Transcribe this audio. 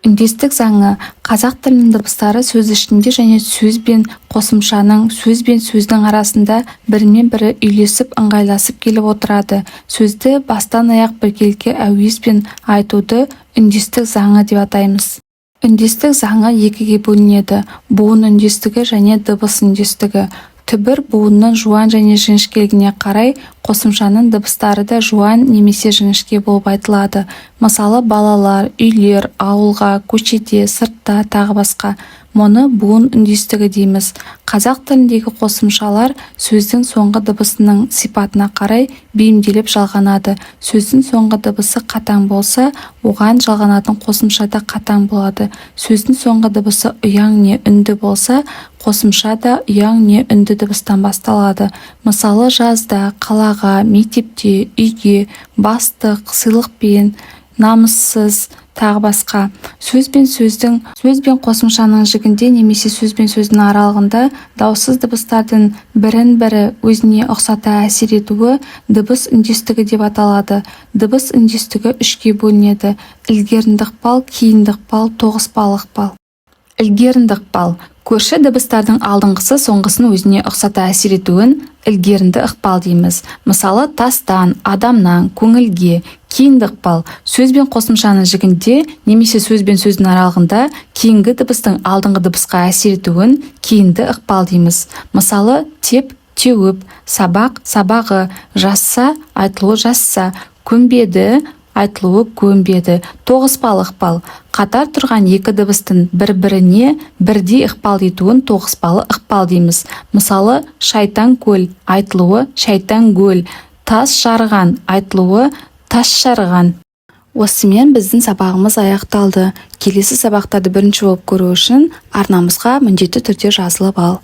Үндестік заңы қазақ тілінің дыбыстары сөз ішінде және сөз бен қосымшаның, сөз бен сөздің арасында бірімен бірі үйлесіп ыңғайласып келіп отырады. Сөзді бастан аяқ біркелкі әуезбен айтуды үндестік заңы деп атаймыз. Үндестік заңы екіге бөлінеді: буын үндестігі және дыбыс үндестігі. Түбір буынның жуан және жіңішкелігіне қарай қосымшаның дыбыстары да жуан немесе жіңішке болып айтылады. Мысалы, балалар, үйлер, ауылға, көшеде, сыртта, тағы басқа. Мұны буын үндестігі дейміз. Қазақ тіліндегі қосымшалар сөздің соңғы дыбысының сипатына қарай бейімделіп жалғанады. Сөздің соңғы дыбысы қатаң болса, оған жалғанатын қосымша да қатаң болады. Сөздің соңғы дыбысы ұяң не үнді болса, қосымша да ұяң не үнді дыбыстан басталады. Мысалы, жазда, қалаға, мектепте, үйге, бастық, сыйлықпен, намыссыз, тағы басқа. Сөз бен қосымшаның жігінде немесе сөз бен сөздің аралығында дауыссыз дыбыстардың бірін-бірі өзіне ұқсата әсер етуі дыбыс үндестігі деп аталады. Дыбыс үндестігі үшке бөлінеді: ілгерінді ықпал, кейінді ықпал, тоғыспалы ықпал. Ілгерінді ықпал көрші дыбыстардың алдыңғысы соңғысын өзіне ұқсата әсер етуін ілгерінді ықпал дейміз. Мысалы, тастан, адамнан, көңілге. Кейінді ықпал сөз бен қосымшаның жігінде немесе сөз бен сөздің аралығында кейінгі дыбыстың алдыңғы дыбысқа әсер етуін кейінді ықпал дейміз. Мысалы, теп, теуіп, сабақ, сабағы, жасса, айтылуы жасса, көнбеді, айтылуы көнбеді. Тоғыспалы ықпал қатар тұрған екі дыбыстың бір-біріне бірдей ықпал етуін тоғыспалы ықпал дейміз. Мысалы, шайтан көл, айтылуы шайтан көл. Тас жарған, айтылуы тас жарған. Осымен біздің сабағымыз аяқталды. Келесі сабақтарды бірінші болып көру үшін арнамызға міндетті түрде жазылып ал.